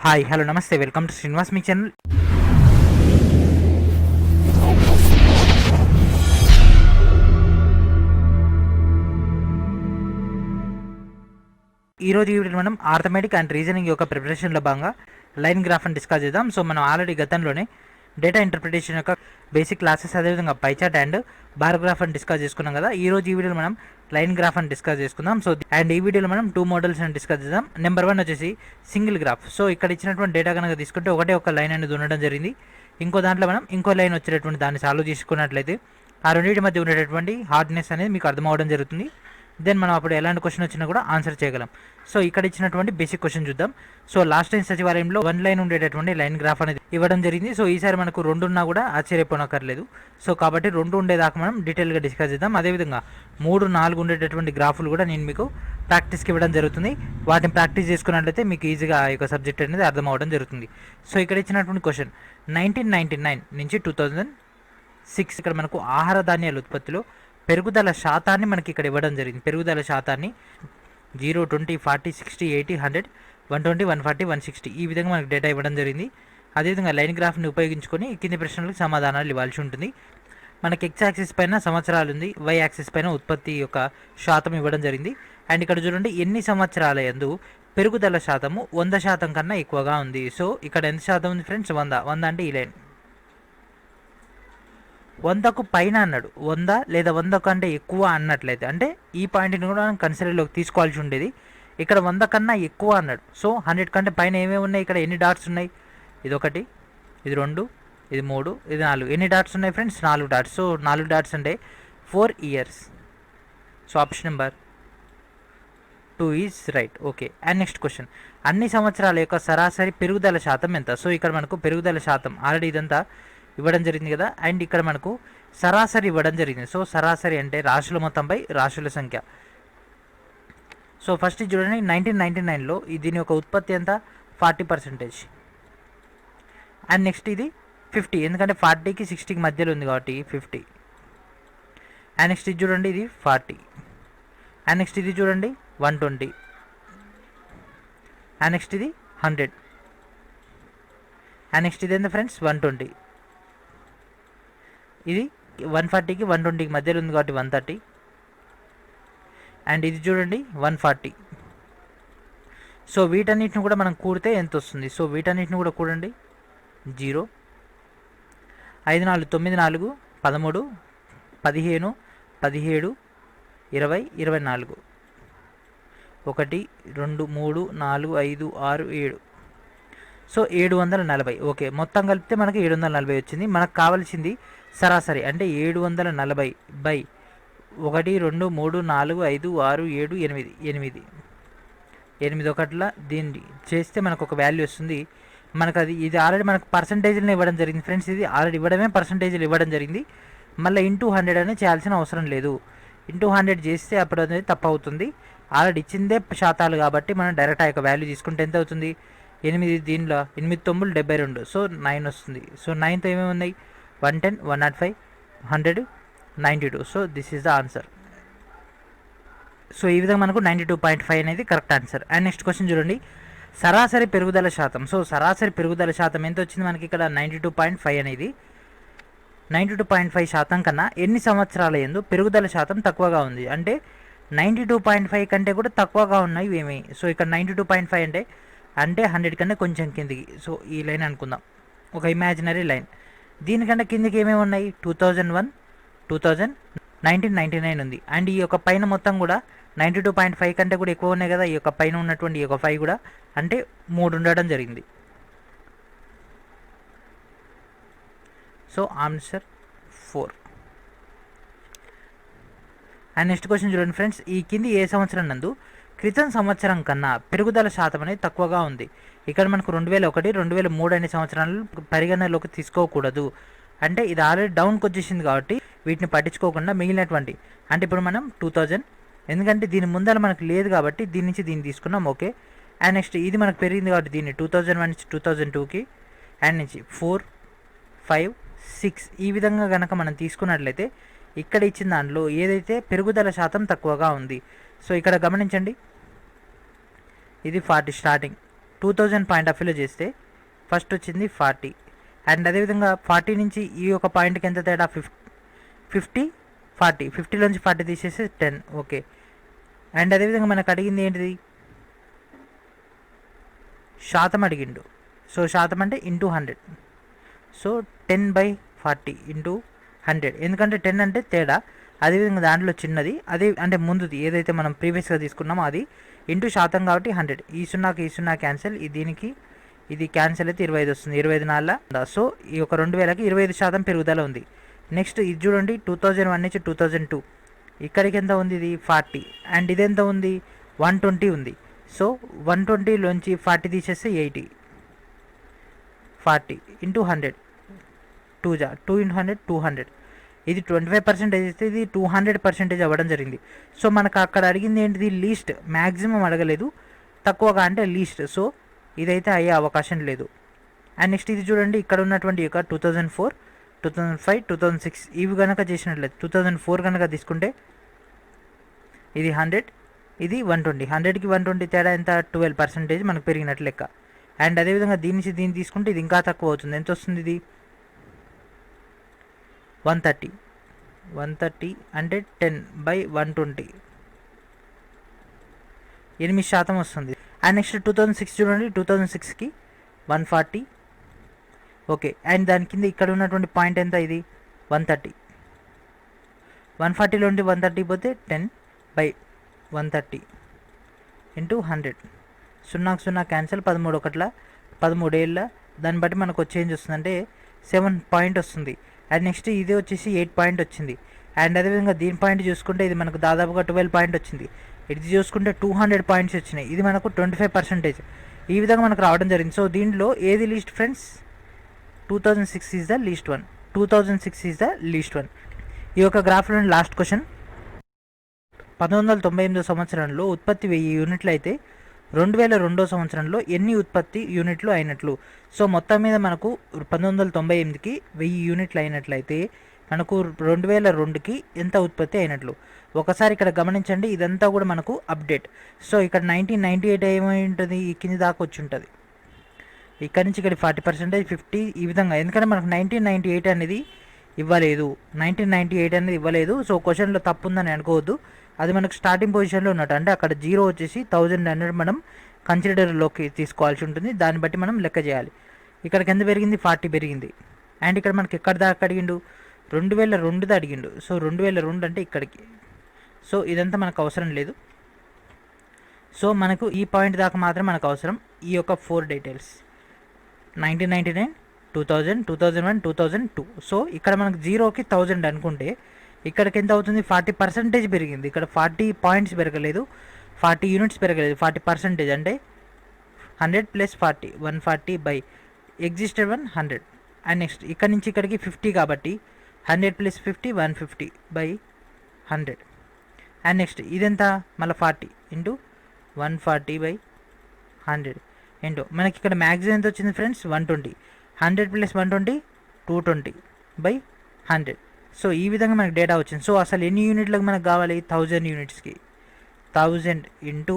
Hi hello నమస్తే welcome to Srinivas me channel. ఈరోజు ఈ వీడియోలో మనం ఆర్థమెటిక్ అండ్ రీజనింగ్ యొక్క ప్రిపరేషన్లో భాగంగా లైన్ గ్రాఫ్ అని డిస్కస్ చేద్దాం. సో మనం ఆల్రెడీ గతంలోనే డేటా ఇంటర్ప్రిటేషన్ యొక్క బేసిక్ క్లాసెస్ అదేవిధంగా పైచార్ట్ అండ్ బార్ గ్రాఫ్ అని డిస్కస్ చేసుకున్నాం కదా. ఈ రోజు ఈ వీడియోలో మనం లైన్ గ్రాఫ్ అని డిస్కస్ చేసుకుందాం. సో అండ్ ఈ వీడియోలో మనం 2 మోడల్స్ అని డిస్కస్ చేద్దాం. నెంబర్ 1 వచ్చేసి సింగిల్ గ్రాఫ్. సో ఇక్కడ ఇచ్చినటువంటి డేటా కనుక తీసుకుంటే ఒక లైన్ అనేది ఉండడం జరిగింది. ఇంకో దాంట్లో మనం ఇంకో లైన్ వచ్చేటటువంటి దాన్ని సాల్వ్ చేసుకున్నట్లయితే ఆ రెండింటి మధ్య ఉండేటటువంటి హార్డ్నెస్ అనేది మీకు అర్థమవడం జరుగుతుంది. దెన్ మనం అప్పుడు ఎలాంటి క్వశ్చన్ వచ్చినా కూడా ఆన్సర్ చేయగలం. సో ఇక్కడ ఇచ్చినటువంటి బేసిక్ క్వశ్చన్ చూద్దాం. సో లాస్ట్ టైం సచివాలయంలో 1 లైన్ ఉండేటటువంటి లైన్ గ్రాఫ్ అనేది ఇవ్వడం జరిగింది. సో ఈసారి మనకు 2 ఉన్నా కూడా ఆశ్చర్యపోనక్కర్లేదు. సో కాబట్టి 2 ఉండేదాకా మనం డీటెయిల్గా డిస్కస్ చేద్దాం. అదేవిధంగా 3, 4 ఉండేటటువంటి గ్రాఫ్లు కూడా నేను మీకు ప్రాక్టీస్కి ఇవ్వడం జరుగుతుంది. వాటిని ప్రాక్టీస్ చేసుకున్నట్లయితే మీకు ఈజీగా ఆ యొక్క సబ్జెక్ట్ అనేది అర్థం అవ్వడం జరుగుతుంది. సో ఇక్కడ ఇచ్చినటువంటి క్వశ్చన్ 1999 నుంచి 2006 ఇక్కడ మనకు ఆహార ధాన్యాల ఉత్పత్తిలో పెరుగుదల శాతాన్ని మనకి ఇక్కడ ఇవ్వడం జరిగింది. పెరుగుదల శాతాన్ని 0, 20, 40, 60, 80, 100, 120, 140, 160 ఈ విధంగా మనకు డేటా ఇవ్వడం జరిగింది. అదేవిధంగా లైన్ గ్రాఫ్ని ఉపయోగించుకొని కింది ప్రశ్నలకు సమాధానాలు ఇవ్వాల్సి ఉంటుంది. మనకి ఎక్స్ యాక్సిస్ పైన సంవత్సరాలు ఉంది, వై యాక్సిస్ పైన ఉత్పత్తి యొక్క శాతం ఇవ్వడం జరిగింది. అండ్ ఇక్కడ చూడండి ఎన్ని సంవత్సరాల యందు పెరుగుదల శాతము 100% కన్నా ఎక్కువగా ఉంది. సో ఇక్కడ ఎంత శాతం ఉంది ఫ్రెండ్స్? 100 అంటే ఈ లైన్ 100కు పైన అన్నాడు. 100 లేదా 100 కంటే ఎక్కువ అన్నట్లయితే అంటే ఈ పాయింట్ని కూడా మనం కన్సిడర్లోకి తీసుకోవాల్సి ఉండేది. ఇక్కడ 100 కన్నా ఎక్కువ అన్నాడు. సో 100 కంటే పైన ఏమేమి ఉన్నాయి? ఇక్కడ ఎన్ని డాట్స్ ఉన్నాయి? ఇది 1, ఇది 2, ఇది 3, ఇది 4. ఎన్ని డాట్స్ ఉన్నాయి ఫ్రెండ్స్? 4 డాట్స్. సో 4 డాట్స్ అంటే 4 years. So option number 2 is right. Okay. And next question, అన్ని సంవత్సరాల యొక్క సరాసరి పెరుగుదల శాతం ఎంత? సో ఇక్కడ మనకు పెరుగుదల శాతం ఆల్రెడీ ఇదంతా ఇవ్వడం జరిగింది కదా. అండ్ ఇక్కడ మనకు సరాసరి ఇవ్వడం జరిగింది. సో సరాసరి అంటే రాశుల మొత్తంపై రాశుల సంఖ్య. సో ఫస్ట్ చూడండి 1999లో దీని యొక్క ఉత్పత్తి ఎంత? 40%. అండ్ నెక్స్ట్ ఇది 50, ఎందుకంటే 40కి 60కి మధ్యలో ఉంది కాబట్టి 50. అండ్ నెక్స్ట్ ఇది చూడండి ఇది 40. అండ్ నెక్స్ట్ ఇది చూడండి 120. అండ్ నెక్స్ట్ ఇది 100. అండ్ నెక్స్ట్ ఇది ఎంత ఫ్రెండ్స్? 120. ఇది 140కి 120కి మధ్యలో ఉంది కాబట్టి 130. అండ్ ఇది చూడండి 140. సో వీటన్నిటిని కూడా మనం కూడితే ఎంత వస్తుంది? సో వీటన్నిటిని కూడా కూడండి. 0, 5, 4, 9, 4, 13, 15, 17, 20, 24. 1, 2, 3, 4, 5, 6, 7. సో 740. ఓకే, మొత్తం కలిపితే మనకి 740 వచ్చింది. మనకు కావాల్సింది సరాసరి అంటే 740 బై 1, 2, 3, 4, 5, 6, 7, 8. 8 ఒకట్ల దీన్ని చేస్తే మనకు ఒక వాల్యూ వస్తుంది. మనకు ఇది ఆల్రెడీ మనకు పర్సంటేజ్ని ఇవ్వడం జరిగింది ఫ్రెండ్స్. ఇది ఆల్రెడీ ఇవ్వడమే పర్సంటేజ్లు ఇవ్వడం జరిగింది. మళ్ళీ ఇంటూ 100 అనేది చేయాల్సిన అవసరం లేదు. ఇంటూ 100 చేస్తే అప్పుడు అనేది తప్పు అవుతుంది. ఆల్రెడీ ఇచ్చిందే శాతాలు కాబట్టి మనం డైరెక్ట్ ఆ యొక్క వాల్యూ తీసుకుంటే ఎంత అవుతుంది? 8 దీనిలో 8, 9, 72. సో 9 వస్తుంది. సో 9తో ఏమేమి ఉన్నాయి? 110, 105, 100, 92. So this is the answer. So ఈ విధంగా మనకు 92.5 అనేది correct answer. And next question చూడండి, సరాసరి పెరుగుదల శాతం. సో సరాసరి పెరుగుదల శాతం ఎంత వచ్చింది మనకి ఇక్కడ? 92.5 అనేది 92.5% కన్నా ఎన్ని సంవత్సరాల యందు పెరుగుదల శాతం తక్కువగా ఉంది? అంటే 92.5 కంటే కూడా తక్కువగా ఉన్నాయి ఏమి? సో ఇక్కడ 92.5 అంటే 100 కన్నా కొంచెం కిందికి. సో ఈ లైన్ అనుకుందాం, ఒక ఇమాజినరీ లైన్. దీనికంటే కిందికి ఏమేమి ఉన్నాయి? 2001, 2000, 1999 ఉంది. అండ్ ఈ యొక్క పైన మొత్తం కూడా 92.5 కంటే కూడా ఎక్కువ ఉన్నాయి కదా. ఈ యొక్క పైన ఉన్నటువంటి ఈ యొక్క 5 కూడా అంటే 3 ఉండడం జరిగింది. So answer 4. And next question చూడండి ఫ్రెండ్స్, ఈ కింది ఏ సంవత్సరం నందు క్రితం సంవత్సరం కన్నా పెరుగుదల శాతం అనేది తక్కువగా ఉంది? ఇక్కడ మనకు 2001, 2003 అనే సంవత్సరాలు పరిగణనలోకి తీసుకోకూడదు. అంటే ఇది ఆల్రెడీ డౌన్కి వచ్చేసింది కాబట్టి వీటిని పట్టించుకోకుండా మిగిలినటువంటి అంటే ఇప్పుడు మనం 2000, ఎందుకంటే దీని ముందర మనకు లేదు కాబట్టి దీని నుంచి దీన్ని తీసుకున్నాం. ఓకే. అండ్ నెక్స్ట్ ఇది మనకు పెరిగింది కాబట్టి దీన్ని 2001 నుంచి 2002కి, అండ్ నుంచి 4, 5, 6 ఈ విధంగా కనుక మనం తీసుకున్నట్లయితే ఇక్కడ ఇచ్చిన దాంట్లో ఏదైతే పెరుగుదల శాతం తక్కువగా ఉంది. సో ఇక్కడ గమనించండి, ఇది 40 స్టార్టింగ్, 2000 పాయింట్ ఆఫ్ వ్యూలో చేస్తే ఫస్ట్ వచ్చింది 40, అండ్ అదేవిధంగా 40 నుంచి ఈ ఒక పాయింట్కి ఎంత తేడా 50 40, 50లోంచి 40 తీసేసి 10. ఓకే, అండ్ అదేవిధంగా మనకు అడిగింది ఏంటిది, శాతం అడిగిండు. సో శాతం అంటే ఇంటూ 100. సో 10/40 ఇంటూ 100, ఎందుకంటే 10 అంటే తేడా, అదేవిధంగా దాంట్లో చిన్నది అదే అంటే ముందుది ఏదైతే మనం ప్రీవియస్గా తీసుకున్నామో అది ఇంటూ శాతం కాబట్టి 100. ఈ సున్నా క్యాన్సిల్, దీనికి ఇది క్యాన్సిల్ అయితే 25 వస్తుంది. 25 నాలుగు. సో ఈ ఒక 2000కి 25% పెరుగుదల ఉంది. నెక్స్ట్ ఇది చూడండి, 2001 నుంచి 2002 ఇక్కడికి ఎంత ఉంది, ఇది 40, అండ్ ఇది ఎంత ఉంది 120 ఉంది. సో 120లోంచి 40 తీసేస్తే 80, 40 ఇంటూ 100, 2 into 100 200. ఇది 25% అయితే ఇది 200% అవ్వడం జరిగింది. సో మనకు అక్కడ అడిగింది ఏంటిది, లీస్ట్, మ్యాక్సిమం అడగలేదు, తక్కువగా అంటే లీస్ట్. సో ఇదైతే అయ్యే అవకాశం లేదు. అండ్ నెక్స్ట్ ఇది చూడండి, ఇక్కడ ఉన్నటువంటి యొక్క 2004 2005 2006 ఇవి కనుక చేసినట్లయితే 2004 కనుక తీసుకుంటే ఇది 100, ఇది 120. 100కి 120 తేడా ఎంత, 12% మనకు పెరిగినట్లు లెక్క. అండ్ అదేవిధంగా దీన్ని తీసుకుంటే ఇది ఇంకా తక్కువ అవుతుంది. ఎంత వస్తుంది, ఇది 130 అంటే 10/120, 8% వస్తుంది. అండ్ నెక్స్ట్ 2006 చూడండి, 2006కి 140. ఓకే, అండ్ దాని కింద ఇక్కడ ఉన్నటువంటి పాయింట్ ఎంత, ఇది 130. 140లోండి 130 పోతే 10/130 ఇంటూ 100. 0 క్యాన్సిల్, 13 ఏళ్ళ, దాన్ని బట్టి మనకు చేంజ్ వస్తుందంటే 7 పాయింట్ వస్తుంది. అండ్ నెక్స్ట్ ఇది వచ్చేసి 8 పాయింట్ వచ్చింది. అండ్ అదేవిధంగా దీని పాయింట్ చూసుకుంటే ఇది మనకు దాదాపుగా 12 పాయింట్ వచ్చింది. ఇది చూసుకుంటే 200 పాయింట్స్ వచ్చినాయి. ఇది మనకు 25%. ఈ విధంగా మనకు రావడం జరిగింది. సో దీంట్లో ఏది least friends, 2006 is the least one. 2006 is the least one. ఈ యొక్క గ్రాఫ్లోని లాస్ట్ క్వశ్చన్, 1998 సంవత్సరంలో ఉత్పత్తి 1000 యూనిట్లు అయితే 2002 సంవత్సరంలో ఎన్ని ఉత్పత్తి యూనిట్లు అయినట్లు. సో మొత్తం మీద మనకు 1998కి 1000 యూనిట్లు అయినట్లయితే మనకు 2002కి ఎంత ఉత్పత్తి అయినట్లు. ఒకసారి ఇక్కడ గమనించండి, ఇదంతా కూడా మనకు అప్డేట్. సో ఇక్కడ 1998 ఏమై ఉంటుంది, ఈ కింది దాకా వచ్చి ఉంటుంది. ఇక్కడ నుంచి ఇక్కడ 40%, 50 ఈ విధంగా, ఎందుకంటే మనకు 1998 అనేది ఇవ్వలేదు. 1998 అనేది ఇవ్వలేదు. సో క్వశ్చన్లో తప్పు ఉందని అనుకోవద్దు, అది మనకు స్టార్టింగ్ పొజిషన్లో ఉన్నట్టు, అంటే అక్కడ 0 వచ్చేసి 1000 అనేది మనం కన్సిడర్లోకి తీసుకోవాల్సి ఉంటుంది. దాన్ని బట్టి మనం లెక్క చేయాలి. ఇక్కడికి ఎంత పెరిగింది, 40 పెరిగింది. అండ్ ఇక్కడ మనకి ఎక్కడ దాకా అడిగిండు, 2002 అడిగిండు. సో 2002 అంటే ఇక్కడికి. సో ఇదంతా మనకు అవసరం లేదు. సో మనకు ఈ పాయింట్ దాకా మాత్రం మనకు అవసరం. ఈ యొక్క 4 డీటెయిల్స్ 1999 2000 2001 2002. సో ఇక్కడ మనకు 0కి 1000 అనుకుంటే ఇక్కడికి ఎంత అవుతుంది, 40% పెరిగింది. ఇక్కడ 40 పాయింట్స్ పెరగలేదు, 40 యూనిట్స్ పెరగలేదు, 40% అంటే 100 + 40 140 బై ఎగ్జిస్టెడ్ 100. అండ్ నెక్స్ట్ ఇక్కడ నుంచి ఇక్కడికి 50 కాబట్టి 100 + 50 150 బై 100. అండ్ నెక్స్ట్ ఇదెంత, మళ్ళీ 40 ఇంటూ 140 బై 100 ఇంటూ మనకి ఇక్కడ మ్యాక్సిమం ఎంత వచ్చింది ఫ్రెండ్స్, 120. 100 + 120 220 బై 100. సో ఈ విధంగా మనకు డేటా వచ్చింది. సో అసలు ఎన్ని యూనిట్లకు మనకు కావాలి, 1000 యూనిట్స్కి 1000 ఇంటూ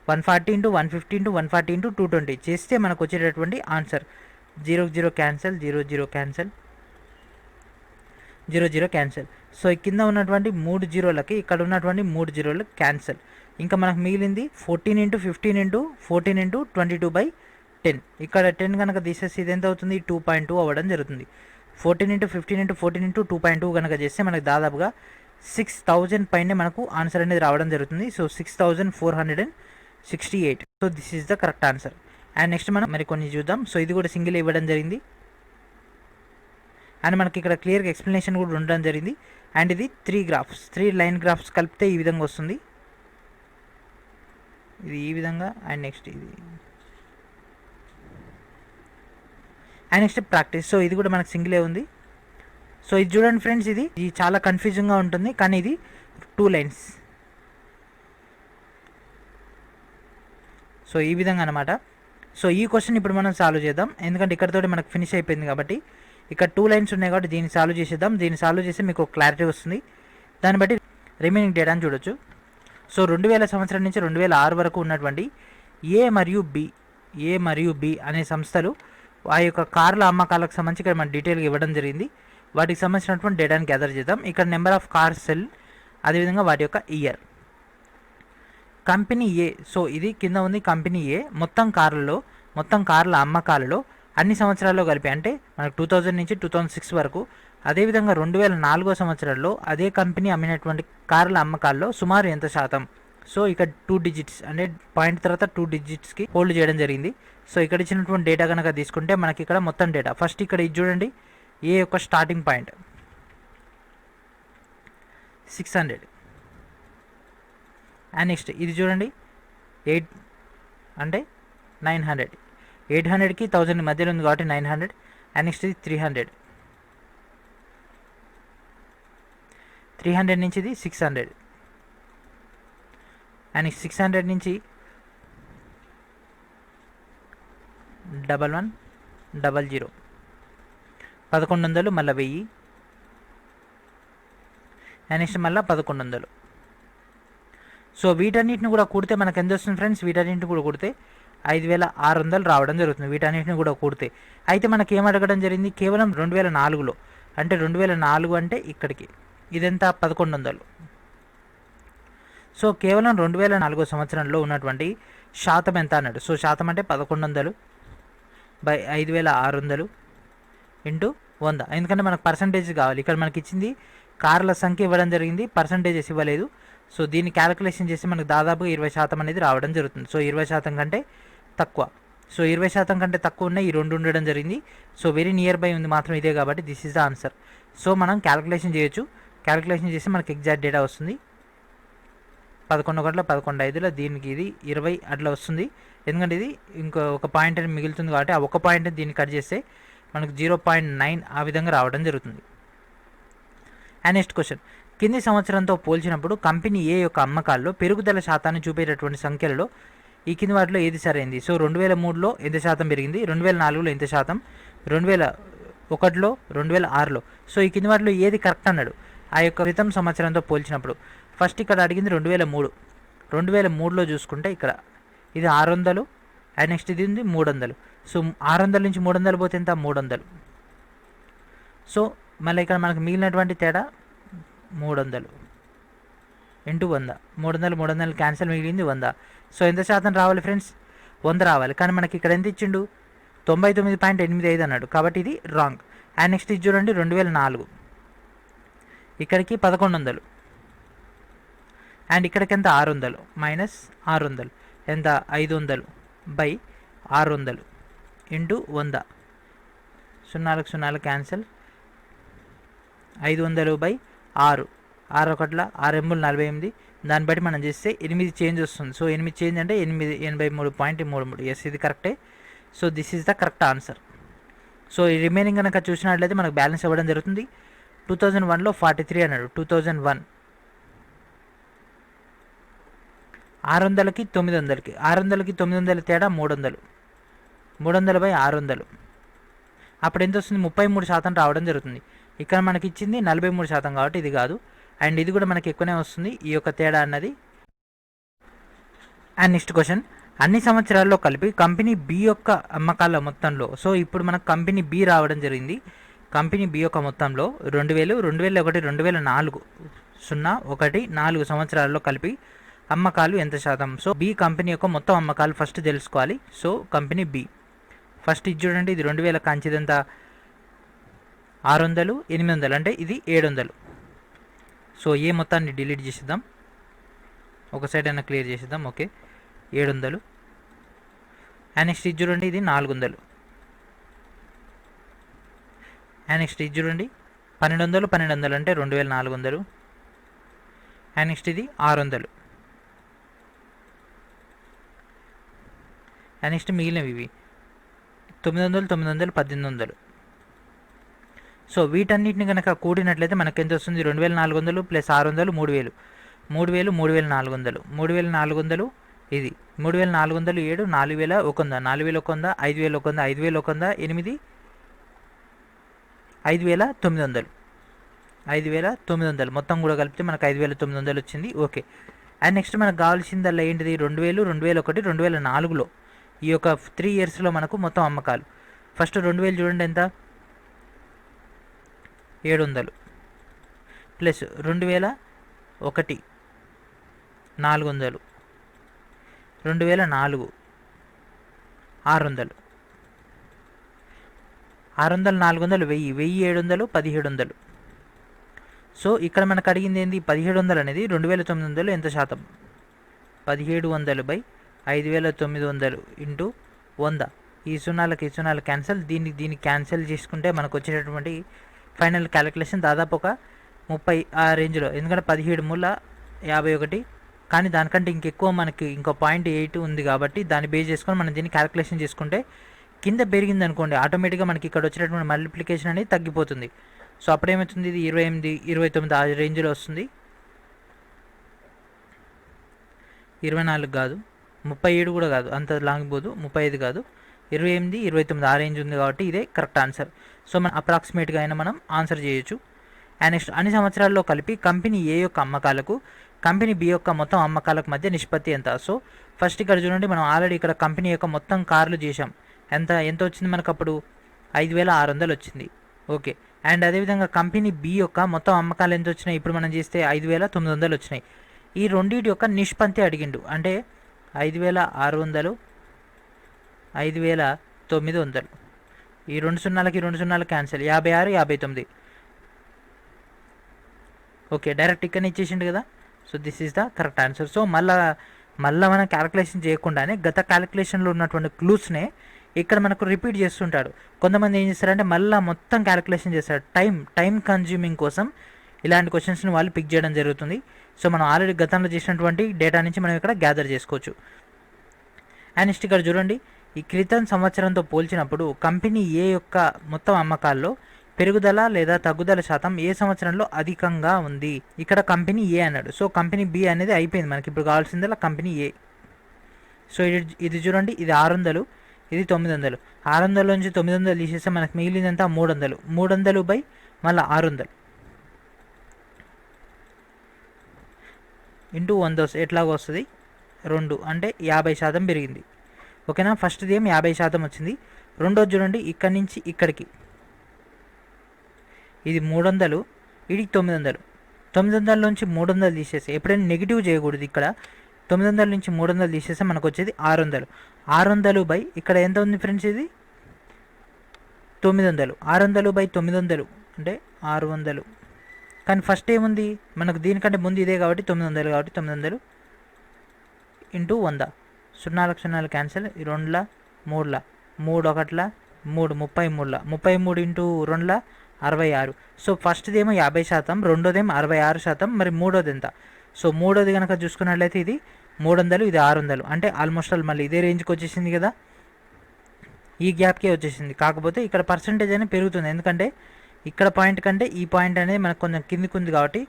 140 ఇంటూ 150 ఇంటూ 140 ఇంటూ 220 చేస్తే మనకు వచ్చేటటువంటి answer 0 cancel, 0 cancel, 0 cancel. So కింద ఉన్నటువంటి 3 జీరోలకి ఇక్కడ ఉన్నటువంటి 3 జీరోలు క్యాన్సల్. ఇంకా మనకు మిగిలింది 14 ఇంటూ 15 ఇంటూ 14 ఇంటూ 22/10. ఇక్కడ 10 కనుక తీసేసి ఇది ఎంత అవుతుంది, 2.2 అవ్వడం జరుగుతుంది. 14 ఇంటూ 15 ఇంటూ 14 ఇంటూ 2.2 కనుక చేస్తే మనకు దాదాపుగా 6000 పైనే మనకు ఆన్సర్ అనేది రావడం జరుగుతుంది. So 6468. So this is the correct answer. And next మనం మరి కొన్ని చూద్దాం. సో ఇది కూడా సింగిల్ ఇవ్వడం జరిగింది. అండ్ మనకి ఇక్కడ క్లియర్గా ఎక్స్ప్లెనేషన్ కూడా ఉండడం జరిగింది. అండ్ ఇది 3 లైన్ గ్రాఫ్స్ కలిపితే ఈ విధంగా వస్తుంది. ఇది ఈ విధంగా. అండ్ నెక్స్ట్ ఇది, అండ్ నెక్స్ట్ ప్రాక్టీస్. సో ఇది కూడా మనకు సింగిలే ఉంది. సో ఇది చూడండి ఫ్రెండ్స్, ఇది చాలా కన్ఫ్యూజింగ్గా ఉంటుంది, కానీ ఇది 2 లైన్స్. సో ఈ విధంగా అనమాట. సో ఈ క్వశ్చన్ ఇప్పుడు మనం సాల్వ్ చేద్దాం, ఎందుకంటే ఇక్కడతోటి మనకు ఫినిష్ అయిపోయింది కాబట్టి. ఇక్కడ 2 లైన్స్ ఉన్నాయి కాబట్టి దీన్ని సాల్వ్ చేసేద్దాం. దీన్ని సాల్వ్ చేస్తే మీకు క్లారిటీ వస్తుంది. దాన్ని బట్టి రిమైనింగ్ డేటాని చూడొచ్చు. సో 2000 సంవత్సరం నుంచి 2006 వరకు ఉన్నటువంటి ఏ మరియు బి ఏ మరియు బి అనే సంస్థలు ఆ యొక్క కార్ల అమ్మకాలకు సంబంధించి ఇక్కడ మన డీటెయిల్గా ఇవ్వడం జరిగింది. వాటికి సంబంధించినటువంటి డేటాని గ్యాదర్ చేద్దాం. ఇక్కడ నెంబర్ ఆఫ్ కార్స్ సెల్, అదేవిధంగా వాటి యొక్క ఇయర్. కంపెనీ ఏ, సో ఇది కింద ఉంది కంపెనీ ఏ, మొత్తం కార్ల అమ్మకాలలో అన్ని సంవత్సరాల్లో కలిపి, అంటే మనకు 2000 నుంచి 2006 వరకు, అదేవిధంగా 2004 సంవత్సరంలో అదే కంపెనీ అమ్మినటువంటి కార్ల అమ్మకాల్లో సుమారు ఎంత శాతం. సో ఇక్కడ 2 డిజిట్స్ అంటే పాయింట్ తర్వాత 2 డిజిట్స్కి హోల్డ్ చేయడం జరిగింది. సో ఇక్కడ ఇచ్చినటువంటి డేటా కనుక తీసుకుంటే మనకి ఇక్కడ మొత్తం డేటా ఫస్ట్ ఇక్కడ ఇది చూడండి, ఏ యొక్క స్టార్టింగ్ పాయింట్ 600 అండ్ నెక్స్ట్ ఇది చూడండి 8 అంటే 900, 800కి 1000 మధ్యలో ఉంది కాబట్టి 900 అండ్ నెక్స్ట్ ఇది 300 నుంచి ఇది 600 అండ్ నెక్స్ట్ 600 నుంచి 1100, 1100 మళ్ళీ 1000 అండ్ నెక్స్ట్ మళ్ళీ 1100. సో వీటన్నిటిని కూడా కూడితే మనకు ఎంత వస్తుంది ఫ్రెండ్స్, వీటన్నిటిని కూడా కూడితే 5600 రావడం జరుగుతుంది వీటన్నిటిని కూడా కూడితే. అయితే మనకి ఏం అడగడం జరిగింది, కేవలం 2004లో, అంటే 2004 అంటే ఇక్కడికి ఇదంతా 1100. సో కేవలం 2004 సంవత్సరంలో ఉన్నటువంటి శాతం ఎంత అన్నాడు. సో శాతం అంటే 1100 బై 5600 ఇంటూ 100, ఎందుకంటే మనకు పర్సంటేజ్ కావాలి. ఇక్కడ మనకి ఇచ్చింది కార్ల సంఖ్య ఇవ్వడం జరిగింది, పర్సంటేజెస్ ఇవ్వలేదు. సో దీన్ని క్యాలిక్యులేషన్ చేసి మనకు దాదాపుగా 20% అనేది రావడం జరుగుతుంది. సో 20% కంటే తక్కువ, సో 20% కంటే తక్కువ ఉన్న ఈ రెండు ఉండడం జరిగింది. సో వెరీ నియర్ బై ఉంది మాత్రం ఇదే కాబట్టి this is the answer. So మనం క్యాలిక్యులేషన్ చేయొచ్చు, క్యాలిక్యులేషన్ చేసి మనకి ఎగ్జాక్ట్ డేటా వస్తుంది. 11 గంటల 11 ఐదులో దీనికి ఇది 20 అట్లా వస్తుంది. ఎందుకంటే ఇది ఇంకో ఒక పాయింట్ అని మిగులుతుంది కాబట్టి ఆ ఒక పాయింట్ దీన్ని కట్ చేస్తే మనకు 0.9 ఆ విధంగా రావడం జరుగుతుంది. అండ్ నెక్స్ట్ క్వశ్చన్, కింది సంవత్సరంతో పోల్చినప్పుడు కంపెనీ ఏ యొక్క అమ్మకాల్లో పెరుగుదల శాతాన్ని చూపేటటువంటి సంఖ్యలలో ఈ కింది వాటిలో ఏది సరైంది. సో 2003లో ఎంత శాతం పెరిగింది, 2004లో ఎంత శాతం, 2001లో, 2006లో. సో ఈ కింది వాటిలో ఏది కరెక్ట్ అన్నాడు ఆ యొక్క క్రితం సంవత్సరంతో పోల్చినప్పుడు. ఫస్ట్ ఇక్కడ అడిగింది 2003, 2003లో చూసుకుంటే ఇక్కడ ఇది 600 అండ్ నెక్స్ట్ ఇది ఉంది 300. సో 600 నుంచి 300 పోతే ఎంత, 300. సో మళ్ళీ ఇక్కడ మనకు మిగిలినటువంటి తేడా 300 ఇంటూ 100, 300 క్యాన్సిల్, మిగిలింది 100. సో ఎంత శాతం రావాలి ఫ్రెండ్స్, 100 రావాలి. కానీ మనకి ఇక్కడ ఎంత ఇచ్చిండు, 99.85 అన్నాడు, కాబట్టి ఇది రాంగ్. అండ్ నెక్స్ట్ ఇది చూడండి 2004, ఇక్కడికి 1100 అండ్ ఇక్కడికి ఎంత 600 మైనస్ 600 ఎంత 500 బై 600 ఇంటూ 100, 0 క్యాన్సిల్, 500 బై 6, 6 ఒకట్ల 6 ఎమ్ములు 48, దాన్ని బట్టి మనం చేస్తే 8 చేంజ్ వస్తుంది. సో 8 చేంజ్ అంటే 83.33. ఎస్ ఇది కరెక్టే. So this is the correct answer. So ఈ రిమైనింగ్ కనుక చూసినట్లయితే మనకు బ్యాలెన్స్ ఇవ్వడం జరుగుతుంది. 2001లో 43 అన్నాడు, 2001 600కి 900కి, 600కి 900 తేడా 300, 300 బై 600 అప్పుడు ఎంత వస్తుంది, 33% రావడం జరుగుతుంది. ఇక్కడ మనకి ఇచ్చింది 43% కాబట్టి ఇది కాదు, అండ్ ఇది కూడా మనకి ఎక్కువనే వస్తుంది ఈ యొక్క తేడా అన్నది. అండ్ నెక్స్ట్ క్వశ్చన్, అన్ని సంవత్సరాల్లో కలిపి కంపెనీ బి యొక్క అమ్మకాల మొత్తంలో, సో ఇప్పుడు మనకు కంపెనీ బి రావడం జరిగింది. కంపెనీ బి యొక్క మొత్తంలో 2000, 2001, 2004, 4 సంవత్సరాల్లో కలిపి అమ్మకాలు ఎంత శాతం. సో బి కంపెనీ యొక్క మొత్తం అమ్మకాలు ఫస్ట్ తెలుసుకోవాలి. సో కంపెనీ బి ఫస్ట్ ఇది చూడండి, ఇది 2000 కాంచిదంతా 600, 800 అంటే ఇది 700. సో ఏ మొత్తాన్ని డిలీట్ చేసేద్దాం, ఒక సైడ్ అయినా క్లియర్ చేసేద్దాం. ఓకే 700 అండ్ నెక్స్ట్ ఇది చూడండి, ఇది 400 అండ్ నెక్స్ట్ ఇది చూడండి 1200 అంటే 2400 అండ్ నెక్స్ట్ ఇది 600 అండ్ నెక్స్ట్ మిగిలినవి ఇవి 900, 1800. సో వీటన్నిటిని కనుక కూడినట్లయితే మనకు ఎంత వస్తుంది, 2400 ప్లస్ 600 3000, 3400, 3400 ఇది 3400, 7, 4100, 4100, 5100, 5100, 8, 5900, 5900 మొత్తం కూడా కలిపితే మనకు 5900 వచ్చింది. ఓకే అండ్ నెక్స్ట్ మనకు కావాల్సిందల్లా ఏంటిది, 2000, 2001, 2004లో ఈ యొక్క 3 ఇయర్స్లో మనకు మొత్తం అమ్మకాలు. ఫస్ట్ 2000 చూడండి ఎంత, 700 ప్లస్ 2001 400, 2004 600, 600 400 1000, 1700 1700. సో ఇక్కడ మనకు అడిగింది ఏంది, 1700 అనేది 2900 ఎంత శాతం, 1700/5900 ఇంటూ 100. ఈ సున్నాలకి క్యాన్సల్, దీన్ని క్యాన్సిల్ చేసుకుంటే మనకు వచ్చేటటువంటి ఫైనల్ క్యాలిక్యులేషన్ దాదాపు ఒక 30 ఆ రేంజ్లో. ఎందుకంటే 17 మూల 51, కానీ దానికంటే ఇంకెక్కువ మనకి ఇంకో 0.8 ఉంది కాబట్టి దాన్ని బేస్ చేసుకొని మనం దీన్ని క్యాలిక్యులేషన్ చేసుకుంటే కింద పెరిగింది అనుకోండి, ఆటోమేటిక్గా మనకి ఇక్కడ వచ్చేటటువంటి మల్టిప్లికేషన్ అనేది తగ్గిపోతుంది. సో అప్పుడేమవుతుంది, ఇది 28 29 ఆ రేంజ్లో వస్తుంది. 24 కాదు, 37 కూడా కాదు, అంత లాంగ్ పోదు, 35 కాదు, 28 29 ఆ రేంజ్ ఉంది కాబట్టి ఇదే కరెక్ట్ ఆన్సర్. సో మనం అప్రాక్సిమేట్గా అయినా మనం ఆన్సర్ చేయొచ్చు. అండ్ నెక్స్ట్, అన్ని సంవత్సరాల్లో కలిపి కంపెనీ ఏ యొక్క అమ్మకాలకు కంపెనీ బి యొక్క మొత్తం అమ్మకాలకు మధ్య నిష్పత్తి ఎంత. సో ఫస్ట్ ఇక్కడ చూడండి, మనం ఆల్రెడీ ఇక్కడ కంపెనీ యొక్క మొత్తం కార్లు చేసాం. ఎంత వచ్చింది మనకు అప్పుడు, 5600 వచ్చింది. ఓకే. అండ్ అదేవిధంగా కంపెనీ బి యొక్క మొత్తం అమ్మకాలు ఎంత వచ్చినాయి, ఇప్పుడు మనం చేస్తే 5900 వచ్చినాయి. ఈ రెండింటి యొక్క నిష్పత్తి అడిగిండు, అంటే 5600 5900, ఈ 2 సున్నాలకి 2 సున్నాలు క్యాన్సిల్, 56 59. ఓకే, డైరెక్ట్ ఇక్కడనే ఇచ్చేసిండు కదా. So this is the correct answer. So మళ్ళీ మనం క్యాలిక్యులేషన్ చేయకుండానే గత క్యాలిక్యులేషన్లో ఉన్నటువంటి క్లూస్నే ఇక్కడ మనకు రిపీట్ చేస్తుంటాడు. కొంతమంది ఏం చేస్తారంటే మళ్ళీ మొత్తం క్యాలిక్యులేషన్ చేస్తారు, టైం కన్జ్యూమింగ్ కోసం ఇలాంటి క్వశ్చన్స్ని వాళ్ళు పిక్ చేయడం జరుగుతుంది. సో మనం ఆల్రెడీ గతంలో చేసినటువంటి డేటా నుంచి మనం ఇక్కడ గ్యాదర్ చేసుకోవచ్చు. అండ్ నెక్స్ట్ ఇక్కడ చూడండి, ఈ క్రితం సంవత్సరంతో పోల్చినప్పుడు కంపెనీ ఏ యొక్క మొత్తం అమ్మకాల్లో పెరుగుదల లేదా తగ్గుదల శాతం ఏ సంవత్సరంలో అధికంగా ఉంది. ఇక్కడ కంపెనీ ఏ అన్నాడు, సో కంపెనీ బి అనేది అయిపోయింది, మనకి ఇప్పుడు కావాల్సిందల్లా కంపెనీ ఏ. సో ఇది చూడండి, ఇది 600, ఇది 900. 600 నుంచి 900 తీసేస్తే మనకు మిగిలిందంతా 300. 300 మళ్ళీ 600 ఇంటూ 100 ఎట్లాగో వస్తుంది 2, అంటే 50% పెరిగింది. ఓకేనా, ఫస్ట్ది ఏం 50% వచ్చింది. రెండోది చూడండి, ఇక్కడి నుంచి ఇక్కడికి ఇది 300, ఇది 900. 900 నుంచి 300 తీసేస్తే, ఎప్పుడైనా నెగిటివ్ చేయకూడదు. ఇక్కడ 900 నుంచి 300 తీసేస్తే మనకు వచ్చేది 600. 600 ఇక్కడ ఎంత ఉంది ఫ్రెండ్స్, ఇది 900. 600/900 అంటే 600. కానీ ఫస్ట్ ఏముంది మనకు, దీనికంటే ముందు ఇదే కాబట్టి 900, కాబట్టి 900 ఇంటూ 100. 0 cancel, 2 3 3 1 3 33 33 into 2 66. సో ఫస్ట్ది ఏమో 50%, రెండోదేమో 66%, మరి మూడోది ఎంత. సో మూడోది కనుక చూసుకున్నట్లయితే ఇది 300, ఇది 600, అంటే ఆల్మోస్ట్ ఆల్ మళ్ళీ ఇదే రేంజ్కి వచ్చేసింది కదా, ఈ గ్యాప్కే వచ్చేసింది. కాకపోతే ఇక్కడ పర్సంటేజ్ అనేది పెరుగుతుంది, ఎందుకంటే ఇక్కడ పాయింట్ కంటే ఈ పాయింట్ అనేది మనకు కొంచెం కిందికి ఉంది కాబట్టి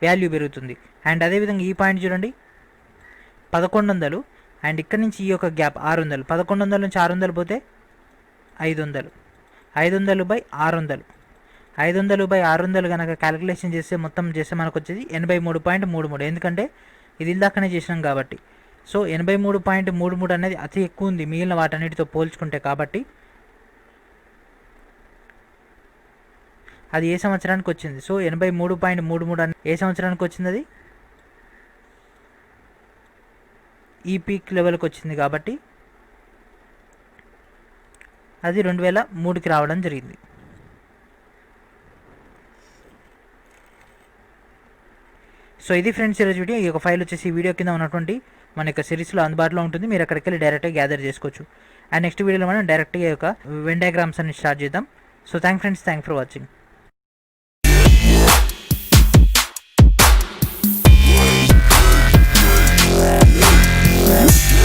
వాల్యూ పెరుగుతుంది. అండ్ అదేవిధంగా ఈ పాయింట్ చూడండి 1100, అండ్ ఇక్కడ నుంచి ఈ యొక్క గ్యాప్ 600. 1100 నుంచి 600 పోతే 500. 500/600. 500/600 కనుక క్యాలిక్యులేషన్ చేస్తే మొత్తం చేస్తే మనకు వచ్చేది 83.33, ఎందుకంటే ఇది ఇందాకనే చేసినాం కాబట్టి. సో 83.33 అనేది అతి ఎక్కువ ఉంది మిగిలిన వాటన్నిటితో పోల్చుకుంటే, కాబట్టి అది ఏ సంవత్సరానికి వచ్చింది. సో 83.33 అని ఏ సంవత్సరానికి వచ్చింది, అది ఈ పీక్ లెవెల్కి వచ్చింది కాబట్టి అది 2003కి రావడం జరిగింది. సో ఇది ఫ్రెండ్స్ ఈరోజు వీడియో. ఈ యొక్క ఫైల్ వచ్చేసి ఈ వీడియో కింద ఉన్నటువంటి మన యొక్క సిరీస్లో అందుబాటులో ఉంటుంది, మీరు అక్కడికి వెళ్ళి డైరెక్ట్గా గ్యాదర్ చేసుకోవచ్చు. అండ్ నెక్స్ట్ వీడియోలో మనం డైరెక్ట్గా ఈ యొక్క వెన్ డయాగ్రామ్స్ అని స్టార్ట్ చేద్దాం. So thank for watching. Yeah.